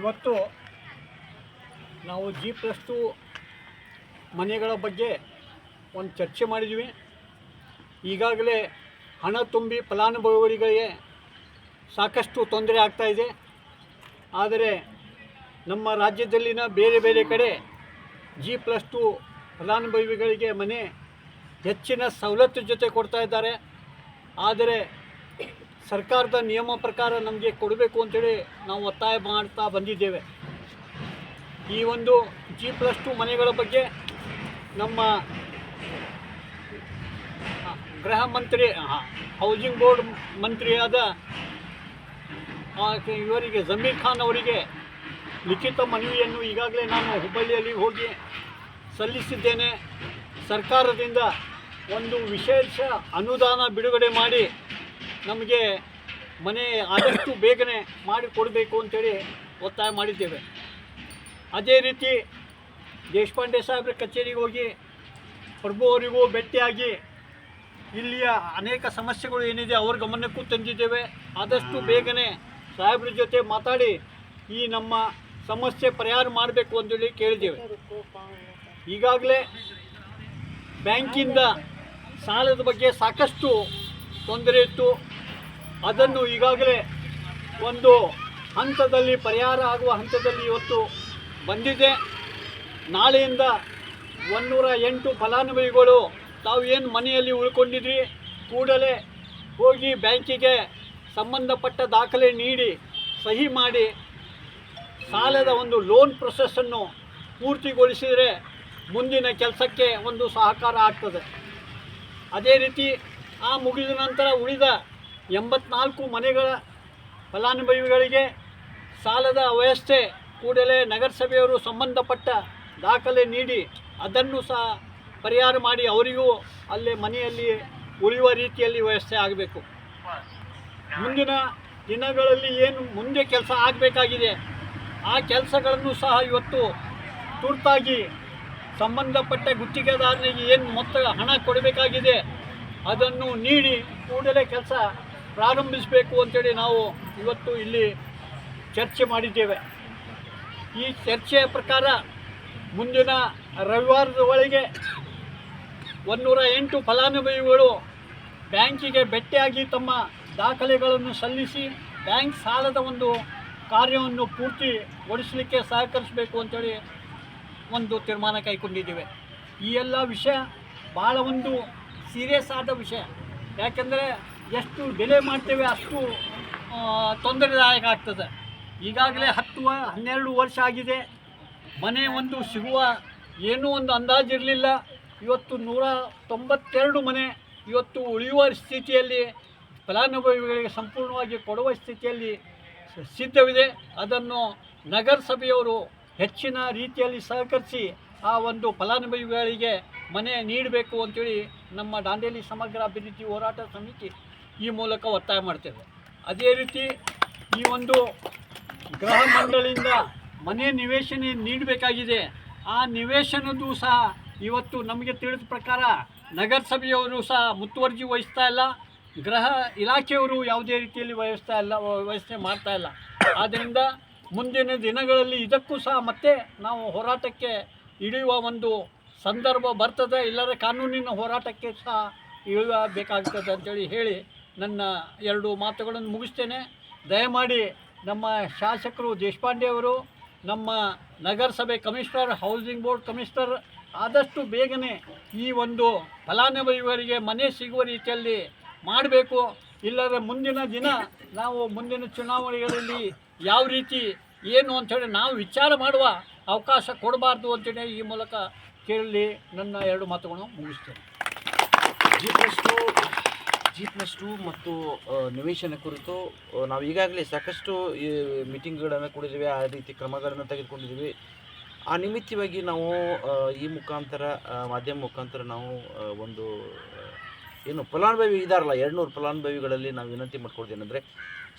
ಇವತ್ತು ನಾವು G+2 ಮನೆಗಳ ಬಗ್ಗೆ ಒಂದು ಚರ್ಚೆ ಮಾಡಿದ್ವಿ. ಈಗಾಗಲೇ ಹಣ ತುಂಬಿ ಫಲಾನುಭವಿಗಳಿಗೆ ಸಾಕಷ್ಟು ತೊಂದರೆ ಆಗ್ತಾಯಿದೆ. ಆದರೆ ನಮ್ಮ ರಾಜ್ಯದಲ್ಲಿನ ಬೇರೆ ಬೇರೆ ಕಡೆ G+2 ಫಲಾನುಭವಿಗಳಿಗೆ ಮನೆ ಹೆಚ್ಚಿನ ಸವಲತ್ತು ಜೊತೆ ಕೊಡ್ತಾ ಇದ್ದಾರೆ. ಆದರೆ ಸರ್ಕಾರದ ನಿಯಮ ಪ್ರಕಾರ ನಮಗೆ ಕೊಡಬೇಕು ಅಂತೇಳಿ ನಾವು ಒತ್ತಾಯ ಮಾಡ್ತಾ ಬಂದಿದ್ದೇವೆ. ಈ ಒಂದು G+2 ಮನೆಗಳ ಬಗ್ಗೆ ನಮ್ಮ ಗೃಹ ಮಂತ್ರಿ ಹೌಸಿಂಗ್ ಬೋರ್ಡ್ ಮಂತ್ರಿಯಾದ ಇವರಿಗೆ ಜಮೀರ್ ಖಾನ್ ಅವರಿಗೆ ಲಿಖಿತ ಮನವಿಯನ್ನು ಈಗಾಗಲೇ ನಾನು ಹುಬ್ಬಳ್ಳಿಯಲ್ಲಿ ಹೋಗಿ ಸಲ್ಲಿಸಿದ್ದೇನೆ. ಸರ್ಕಾರದಿಂದ ಒಂದು ವಿಶೇಷ ಅನುದಾನ ಬಿಡುಗಡೆ ಮಾಡಿ ನಮಗೆ ಮನೆ ಆದಷ್ಟು ಬೇಗನೆ ಮಾಡಿಕೊಡಬೇಕು ಅಂತೇಳಿ ಒತ್ತಾಯ ಮಾಡಿದ್ದೇವೆ. ಅದೇ ರೀತಿ ದೇಶಪಾಂಡೆ ಸಾಹೇಬ್ರ ಕಚೇರಿಗೆ ಹೋಗಿ ಪ್ರಭು ಅವರಿಗೂ ಭೇಟಿಯಾಗಿ ಇಲ್ಲಿಯ ಅನೇಕ ಸಮಸ್ಯೆಗಳು ಏನಿದೆ ಅವ್ರ ಗಮನಕ್ಕೂ ತಂದಿದ್ದೇವೆ. ಆದಷ್ಟು ಬೇಗನೆ ಸಾಹೇಬ್ರ ಜೊತೆ ಮಾತಾಡಿ ಈ ನಮ್ಮ ಸಮಸ್ಯೆ ಪರಿಹಾರ ಮಾಡಬೇಕು ಅಂತೇಳಿ ಕೇಳಿದ್ದೇವೆ. ಈಗಾಗಲೇ ಬ್ಯಾಂಕಿಂದ ಸಾಲದ ಬಗ್ಗೆ ಸಾಕಷ್ಟು ತೊಂದರೆ ಇತ್ತು. ಅದನ್ನು ಈಗಾಗಲೇ ಒಂದು ಹಂತದಲ್ಲಿ ಪರಿಹಾರ ಆಗುವ ಹಂತದಲ್ಲಿ ಇವತ್ತು ಬಂದಿದೆ. ನಾಳೆಯಿಂದ 108 ಫಲಾನುಭವಿಗಳು ತಾವು ಏನು ಮನೆಯಲ್ಲಿ ಉಳ್ಕೊಂಡಿದ್ರಿ ಕೂಡಲೇ ಹೋಗಿ ಬ್ಯಾಂಕಿಗೆ ಸಂಬಂಧಪಟ್ಟ ದಾಖಲೆ ನೀಡಿ ಸಹಿ ಮಾಡಿ ಸಾಲದ ಒಂದು ಲೋನ್ ಪ್ರೊಸೆಸ್ಸನ್ನು ಪೂರ್ತಿಗೊಳಿಸಿದರೆ ಮುಂದಿನ ಕೆಲಸಕ್ಕೆ ಒಂದು ಸಹಕಾರ ಆಗ್ತದೆ. ಅದೇ ರೀತಿ ಆ ಮುಗಿದ ನಂತರ ಉಳಿದ 84 ಮನೆಗಳ ಫಲಾನುಭವಿಗಳಿಗೆ ಸಾಲದ ವ್ಯವಸ್ಥೆ ಕೂಡಲೇ ನಗರಸಭೆಯವರು ಸಂಬಂಧಪಟ್ಟ ದಾಖಲೆ ನೀಡಿ ಅದನ್ನು ಸಹ ಪರಿಹಾರ ಮಾಡಿ ಅವರಿಗೂ ಅಲ್ಲೇ ಮನೆಯಲ್ಲಿ ಉಳಿಯುವ ರೀತಿಯಲ್ಲಿ ವ್ಯವಸ್ಥೆ ಆಗಬೇಕು. ಮುಂದಿನ ದಿನಗಳಲ್ಲಿ ಏನು ಮುಂದೆ ಕೆಲಸ ಆಗಬೇಕಾಗಿದೆ ಆ ಕೆಲಸಗಳನ್ನು ಸಹ ಇವತ್ತು ತುರ್ತಾಗಿ ಸಂಬಂಧಪಟ್ಟ ಗುತ್ತಿಗೆದಾರರಿಗೆ ಏನು ಮೊತ್ತ ಹಣ ಕೊಡಬೇಕಾಗಿದೆ ಅದನ್ನು ನೀಡಿ ಕೂಡಲೇ ಕೆಲಸ ಪ್ರಾರಂಭಿಸಬೇಕು ಅಂತೇಳಿ ನಾವು ಇವತ್ತು ಇಲ್ಲಿ ಚರ್ಚೆ ಮಾಡಿದ್ದೇವೆ. ಈ ಚರ್ಚೆಯ ಪ್ರಕಾರ ಮುಂದಿನ ರವಿವಾರದ ಒಳಗೆ 108 ಫಲಾನುಭವಿಗಳು ಬ್ಯಾಂಕಿಗೆ ಭೇಟಿಯಾಗಿ ತಮ್ಮ ದಾಖಲೆಗಳನ್ನು ಸಲ್ಲಿಸಿ ಬ್ಯಾಂಕ್ ಸಾಲದ ಒಂದು ಕಾರ್ಯವನ್ನು ಪೂರ್ತಿಗೊಳಿಸಲಿಕ್ಕೆ ಸಹಕರಿಸಬೇಕು ಅಂತೇಳಿ ಒಂದು ತೀರ್ಮಾನ ಕೈಗೊಂಡಿದ್ದೇವೆ. ಈ ಎಲ್ಲ ವಿಷಯ ಭಾಳ ಒಂದು ಸೀರಿಯಸ್ ಆದ ವಿಷಯ. ಯಾಕೆಂದರೆ ಎಷ್ಟು ಡಿಲೇ ಮಾಡ್ತೇವೆ ಅಷ್ಟು ತೊಂದರೆದಾಯಕ ಆಗ್ತದೆ. ಈಗಾಗಲೇ 10-12 ವರ್ಷ ಆಗಿದೆ. ಮನೆ ಒಂದು ಸಿಗುವ ಏನೂ ಒಂದು ಅಂದಾಜಿರಲಿಲ್ಲ. ಇವತ್ತು 192 ಮನೆ ಇವತ್ತು ಉಳಿಯುವ ಸ್ಥಿತಿಯಲ್ಲಿ ಫಲಾನುಭವಿಗಳಿಗೆ ಸಂಪೂರ್ಣವಾಗಿ ಕೊಡುವ ಸ್ಥಿತಿಯಲ್ಲಿ ಸಿದ್ಧವಿದೆ. ಅದನ್ನು ನಗರಸಭೆಯವರು ಹೆಚ್ಚಿನ ರೀತಿಯಲ್ಲಿ ಸಹಕರಿಸಿ ಆ ಒಂದು ಫಲಾನುಭವಿಗಳಿಗೆ ಮನೆ ನೀಡಬೇಕು ಅಂತೇಳಿ ನಮ್ಮ ದಾಂಡೇಲಿ ಸಮಗ್ರ ಅಭಿವೃದ್ಧಿ ಹೋರಾಟ ಸಮಿತಿ ಈ ಮೂಲಕ ಒತ್ತಾಯ ಮಾಡ್ತೇವೆ. ಅದೇ ರೀತಿ ಈ ಒಂದು ಗೃಹ ಮಂಡಳಿಯಿಂದ ಮನೆ ನಿವೇಶನ ನೀಡಬೇಕಾಗಿದೆ. ಆ ನಿವೇಶನದ್ದು ಸಹ ಇವತ್ತು ನಮಗೆ ತಿಳಿದ ಪ್ರಕಾರ ನಗರಸಭೆಯವರು ಸಹ ಮುತುವರ್ಜಿ ವಹಿಸ್ತಾ ಇಲ್ಲ, ಗೃಹ ಇಲಾಖೆಯವರು ಯಾವುದೇ ರೀತಿಯಲ್ಲಿ ವ್ಯವಸ್ಥೆ ಮಾಡ್ತಾ ಇಲ್ಲ. ಆದ್ದರಿಂದ ಮುಂದಿನ ದಿನಗಳಲ್ಲಿ ಇದಕ್ಕೂ ಸಹ ಮತ್ತೆ ನಾವು ಹೋರಾಟಕ್ಕೆ ಇಳಿಯುವ ಒಂದು ಸಂದರ್ಭ ಬರ್ತದೆ. ಇಲ್ಲರ ಕಾನೂನಿನ ಹೋರಾಟಕ್ಕೆ ಸಹ ಇಳಿಯಬೇಕಾಗ್ತದೆ ಅಂತೇಳಿ ಹೇಳಿ ನನ್ನ 2 ಮಾತುಗಳನ್ನು ಮುಗಿಸ್ತೇನೆ. ದಯಮಾಡಿ ನಮ್ಮ ಶಾಸಕರು ದೇಶಪಾಂಡೆ ಅವರು, ನಮ್ಮ ನಗರಸಭೆ ಕಮಿಷನರ್, ಹೌಸಿಂಗ್ ಬೋರ್ಡ್ ಕಮಿಷನರ್ ಆದಷ್ಟು ಬೇಗನೆ ಈ ಒಂದು ಫಲಾನುಭವಿಗಳಿಗೆ ಮನೆ ಸಿಗುವ ರೀತಿಯಲ್ಲಿ ಮಾಡಬೇಕು. ಇಲ್ಲದ್ರೆ ಮುಂದಿನ ದಿನ ನಾವು ಮುಂದಿನ ಚುನಾವಣೆಗಳಲ್ಲಿ ಯಾವ ರೀತಿ ಏನು ಅಂಥೇಳಿ ನಾವು ವಿಚಾರ ಮಾಡುವ ಅವಕಾಶ ಕೊಡಬಾರ್ದು ಅಂತೇಳಿ ಈ ಮೂಲಕ ಕೇಳಿ ನನ್ನ 2 ಮಾತುಗಳನ್ನು ಮುಗಿಸ್ತೇನೆ. G+2 ಮತ್ತು ನಿವೇಶನ ಕುರಿತು ನಾವು ಈಗಾಗಲೇ ಸಾಕಷ್ಟು ಮೀಟಿಂಗ್ಗಳನ್ನು ಕೊಡಿದ್ದೀವಿ, ಆ ರೀತಿ ಕ್ರಮಗಳನ್ನು ತೆಗೆದುಕೊಂಡಿದ್ದೀವಿ. ಆ ನಿಮಿತ್ತವಾಗಿ ನಾವು ಈ ಮುಖಾಂತರ ಮಾಧ್ಯಮ ಮುಖಾಂತರ ನಾವು ಒಂದು ಏನು ಫಲಾನುಭವಿ ಇದ್ದಾರಲ್ಲ 200 ಫಲಾನುಭವಿಗಳಲ್ಲಿ ನಾವು ವಿನಂತಿ ಮಾಡ್ಕೊಳ್ತೇನೆಂದರೆ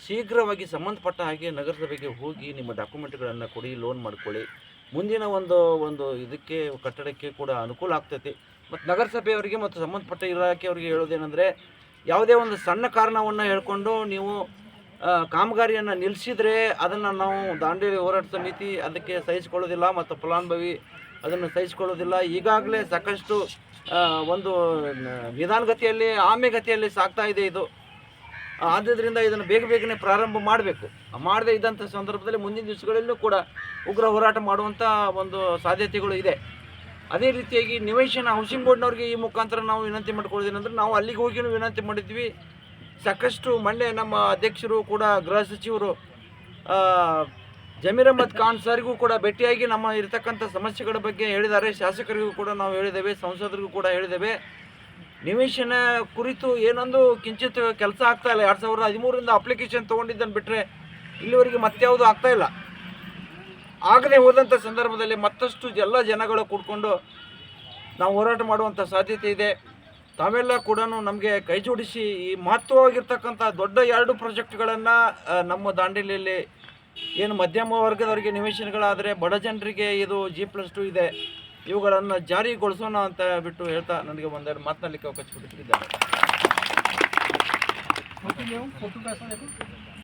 ಶೀಘ್ರವಾಗಿ ಸಂಬಂಧಪಟ್ಟ ಹಾಗೆ ನಗರಸಭೆಗೆ ಹೋಗಿ ನಿಮ್ಮ ಡಾಕ್ಯುಮೆಂಟ್ಗಳನ್ನು ಕೊಡಿ, ಲೋನ್ ಮಾಡ್ಕೊಳ್ಳಿ. ಮುಂದಿನ ಒಂದು ಇದಕ್ಕೆ ಕಟ್ಟಡಕ್ಕೆ ಕೂಡ ಅನುಕೂಲ ಆಗ್ತೈತಿ. ಮತ್ತು ನಗರಸಭೆಯವರಿಗೆ ಮತ್ತು ಸಂಬಂಧಪಟ್ಟ ಇಲಾಖೆಯವರಿಗೆ ಹೇಳೋದೇನೆಂದರೆ ಯಾವುದೇ ಒಂದು ಸಣ್ಣ ಕಾರಣವನ್ನು ಹೇಳ್ಕೊಂಡು ನೀವು ಕಾಮಗಾರಿಯನ್ನು ನಿಲ್ಲಿಸಿದರೆ ಅದನ್ನು ನಾವು ದಾಂಡೇಲಿ ಹೋರಾಟ ಸಮಿತಿ ಅದಕ್ಕೆ ಸಹಿಸಿಕೊಳ್ಳೋದಿಲ್ಲ ಮತ್ತು ಫಲಾನುಭವಿ ಅದನ್ನು ಸಹಿಸಿಕೊಳ್ಳೋದಿಲ್ಲ. ಈಗಾಗಲೇ ಸಾಕಷ್ಟು ಒಂದು ನಿಧಾನಗತಿಯಲ್ಲಿ ಆಮೆಗತಿಯಲ್ಲಿ ಸಾಗ್ತಾ ಇದೆ ಇದು. ಆದ್ದರಿಂದ ಇದನ್ನು ಬೇಗನೆ ಪ್ರಾರಂಭ ಮಾಡಬೇಕು. ಮಾಡದೇ ಇದ್ದಂಥ ಸಂದರ್ಭದಲ್ಲಿ ಮುಂದಿನ ದಿವಸಗಳಲ್ಲೂ ಕೂಡ ಉಗ್ರ ಹೋರಾಟ ಮಾಡುವಂಥ ಒಂದು ಸಾಧ್ಯತೆಗಳು ಇದೆ. ಅದೇ ರೀತಿಯಾಗಿ ನಿವೇಶನ ಹೌಸಿಂಗ್ ಬೋರ್ಡ್ನವ್ರಿಗೆ ಈ ಮುಖಾಂತರ ನಾವು ವಿನಂತಿ ಮಾಡ್ಕೊಳ್ಳೋದೇನೆಂದರೆ, ನಾವು ಅಲ್ಲಿಗೆ ಹೋಗಿಯೂ ವಿನಂತಿ ಮಾಡಿದ್ವಿ. ಸಾಕಷ್ಟು ಮೊನ್ನೆ ನಮ್ಮ ಅಧ್ಯಕ್ಷರು ಕೂಡ ಗೃಹ ಸಚಿವರು ಜಮೀರ್ ಅಹ್ಮದ್ ಖಾನ್ ಸರ್ಗೂ ಕೂಡ ಭೇಟಿಯಾಗಿ ನಮ್ಮ ಇರತಕ್ಕಂಥ ಸಮಸ್ಯೆಗಳ ಬಗ್ಗೆ ಹೇಳಿದ್ದಾರೆ. ಶಾಸಕರಿಗೂ ಕೂಡ ನಾವು ಹೇಳಿದ್ದೇವೆ, ಸಂಸದರಿಗೂ ಕೂಡ ಹೇಳಿದ್ದೇವೆ. ನಿವೇಶನ ಕುರಿತು ಏನೊಂದು ಕಿಂಚಿತ್ ಕೆಲಸ ಆಗ್ತಾ ಇಲ್ಲ. 2013ರಿಂದ ಅಪ್ಲಿಕೇಶನ್ ತೊಗೊಂಡಿದ್ದನ್ನು ಬಿಟ್ಟರೆ ಇಲ್ಲಿವರೆಗೆ ಮತ್ಯಾವುದು ಆಗ್ತಾಯಿಲ್ಲ. ಆಗದೆ ಹೋದಂಥ ಸಂದರ್ಭದಲ್ಲಿ ಮತ್ತಷ್ಟು ಎಲ್ಲ ಜನಗಳು ಕೂಡ್ಕೊಂಡು ನಾವು ಹೋರಾಟ ಮಾಡುವಂಥ ಸಾಧ್ಯತೆ ಇದೆ. ತಾವೆಲ್ಲ ಕೂಡ ನಮಗೆ ಕೈ ಜೋಡಿಸಿ ಈ ಮಹತ್ವವಾಗಿರ್ತಕ್ಕಂಥ ದೊಡ್ಡ 2 ಪ್ರಾಜೆಕ್ಟ್ಗಳನ್ನು ನಮ್ಮ ದಾಂಡೇಲಿಯಲ್ಲಿ ಏನು ಮಧ್ಯಮ ವರ್ಗದವರಿಗೆ ನಿವೇಶನಗಳಾದರೆ ಬಡ ಜನರಿಗೆ ಇದು G+2 ಇದೆ, ಇವುಗಳನ್ನು ಜಾರಿಗೊಳಿಸೋಣ ಅಂತ ಬಿಟ್ಟು ಹೇಳ್ತಾ ನನಗೆ ಒಂದೆರಡು ಮಾತನಾಡಲಿಕ್ಕೆ ಅವಕಾಶ ಕೊಟ್ಟಿದ್ದಾರೆ.